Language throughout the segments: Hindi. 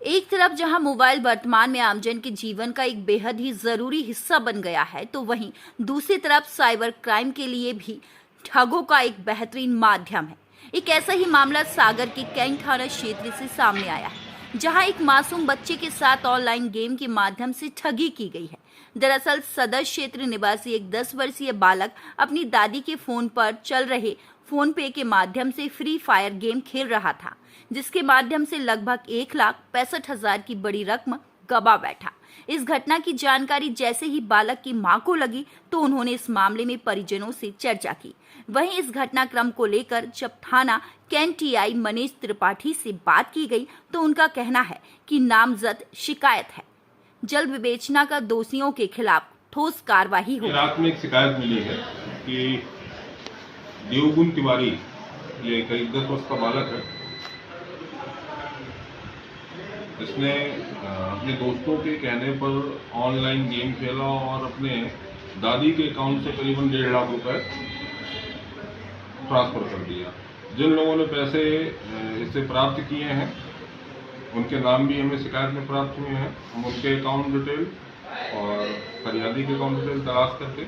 एक तरफ जहां मोबाइल वर्तमान में आमजन के जीवन का एक बेहद ही जरूरी हिस्सा बन गया है, तो वहीं दूसरी तरफ साइबर क्राइम के लिए भी ठगों का एक बेहतरीन माध्यम है। एक ऐसा ही मामला सागर के कैंट थाना क्षेत्र से सामने आया है, जहां एक मासूम बच्चे के साथ ऑनलाइन गेम के माध्यम से ठगी की गई है। दरअसल सदर क्षेत्र निवासी एक 10 वर्षीय बालक अपनी दादी के फोन पर चल रहे फोन पे के माध्यम से फ्री फायर गेम खेल रहा था, जिसके माध्यम से लगभग 1,65,000 की बड़ी रकम गवा बैठा। इस घटना की जानकारी जैसे ही बालक की मां को लगी, तो उन्होंने इस मामले में परिजनों से चर्चा की। वहीं इस घटनाक्रम को लेकर जब थाना कैंट टीआई मनीष त्रिपाठी से बात की गई, तो उनका कहना है कि नामजद शिकायत है, जल्द विवेचना कर दोषियों के खिलाफ ठोस कार्रवाई हो। रात में एक शिकायत मिली है कि देवगुण तिवारी, ये करीब 10 वर्ष का बालक है, इसने अपने दोस्तों के कहने पर ऑनलाइन गेम खेला और अपने दादी के अकाउंट से करीबन 1.5 लाख रुपए ट्रांसफर कर दिया। जिन लोगों ने पैसे इससे प्राप्त किए हैं उनके नाम भी हमें शिकायत में प्राप्त हुए हैं। हम उनके अकाउंट डिटेल और फरियादी के अकाउंट डिटेल तलाश करके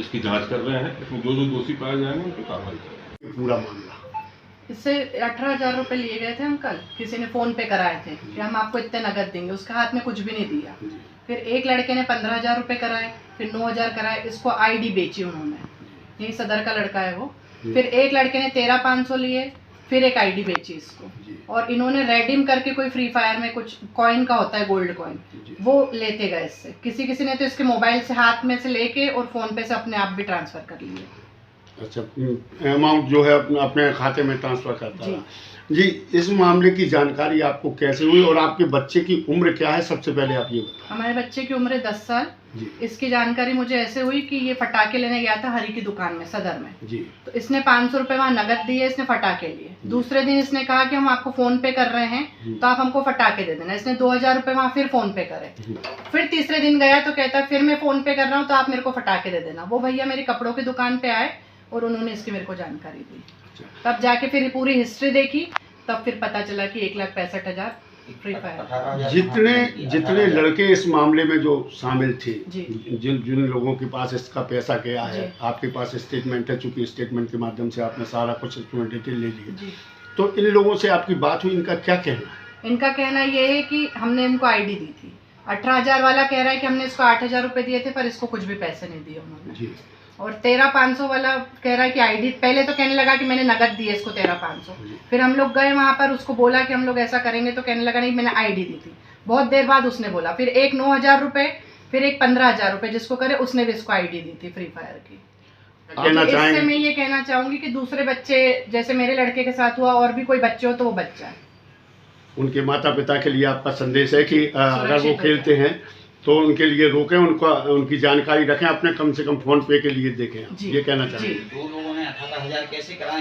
इसकी जांच कर रहे हैं। इसमें जो जो दोषी पाए जाएंगे उन पर कार्रवाई करेंगे। पूरा मामला इससे 18,000 रुपए लिए गए थे अंकल, किसी ने फोन पे कराए थे कि हम आपको इतने नगद देंगे, उसके हाथ में कुछ भी नहीं दिया। फिर एक लड़के ने 15,000 रुपए कराए, फिर 9,000 कराए, इसको आईडी बेची उन्होंने, यही सदर का लड़का है वो। फिर एक लड़के ने 13,500 लिए, फिर एक आईडी बेची इसको, और इन्होंने रेडीम करके कोई फ्री फायर में कुछ कॉइन का होता है, गोल्ड कॉइन, वो लेते गए इससे। किसी ने तो इसके मोबाइल से हाथ में से लेके और फोन पे से अपने आप भी ट्रांसफर कर लिए। अच्छा, अमाउंट जो है अपने खाते में ट्रांसफर करता है जी। इस मामले की जानकारी आपको कैसे हुई और आपके बच्चे की उम्र क्या है, सबसे पहले आप ये बताएं। हमारे बच्चे की उम्र 10 साल जी। इसकी जानकारी मुझे ऐसे हुई कि ये फटाके लेने गया था हरी की दुकान में, सदर में जी। तो इसने 500 रुपए वहाँ नगद दिए, इसने फटाके लिए। दूसरे दिन इसने कहा कि हम आपको फोन पे कर रहे हैं तो आप हमको फटाके दे देना। इसने 2,000 रुपए वहाँ फिर फोन पे करे। फिर तीसरे दिन गया तो कहता फिर मैं फोन पे कर रहा हूँ तो आप मेरे को फटाके दे देना। वो भैया मेरी कपड़ों की दुकान पे आए और उन्होंने इसकी मेरे को जानकारी दी। तब जाके फिर पूरी हिस्ट्री देखी, तब फिर पता चला कि 1,65,000 फ्री फायर। जितने लड़के इस मामले में जो शामिल थे, जी। जिन लोगों के पास इसका पैसा गया है, आपके पास स्टेटमेंट है, चूंकि स्टेटमेंट के माध्यम से आपने सारा कुछ डिटेल ले लिया, तो इन लोगों से आपकी बात हुई, इनका क्या कहना है? इनका कहना ये है कि हमने इनको आईडी दी थी। 18,000 वाला कह रहा है कि हमने इसको 8,000 रुपए दिए थे, पर इसको कुछ भी पैसे नहीं दिए उन्होंने जी। और 13,500 वाला कह रहा है कि आईडी, पहले तो कहने लगा कि मैंने नगद दिए इसको 13,500। फिर हम लोग गए वहां पर, उसको बोला कि हम लोग ऐसा करेंगे, तो कहने लगा नहीं मैंने आईडी दी थी। बहुत देर बाद उसने बोला, फिर एक 9,000 रुपए, फिर एक 15,000 रुपए जिसको करे उसने भी इसको आईडी दी थी फ्री फायर की। कहना इससे चाहेंगे? मैं ये कहना चाहूंगी कि दूसरे बच्चे, जैसे मेरे लड़के के साथ हुआ, और भी कोई बच्चे हो तो वो बच्चा है। उनके माता पिता के लिए आपका संदेश है कि अगर वो खेलते हैं तो उनके लिए रोकें, उनकी जानकारी रखें, अपने कम से कम फोन पे के लिए देखें, ये कहना चाहिए। 2 लोगों ने 18,000 कैसे कराए?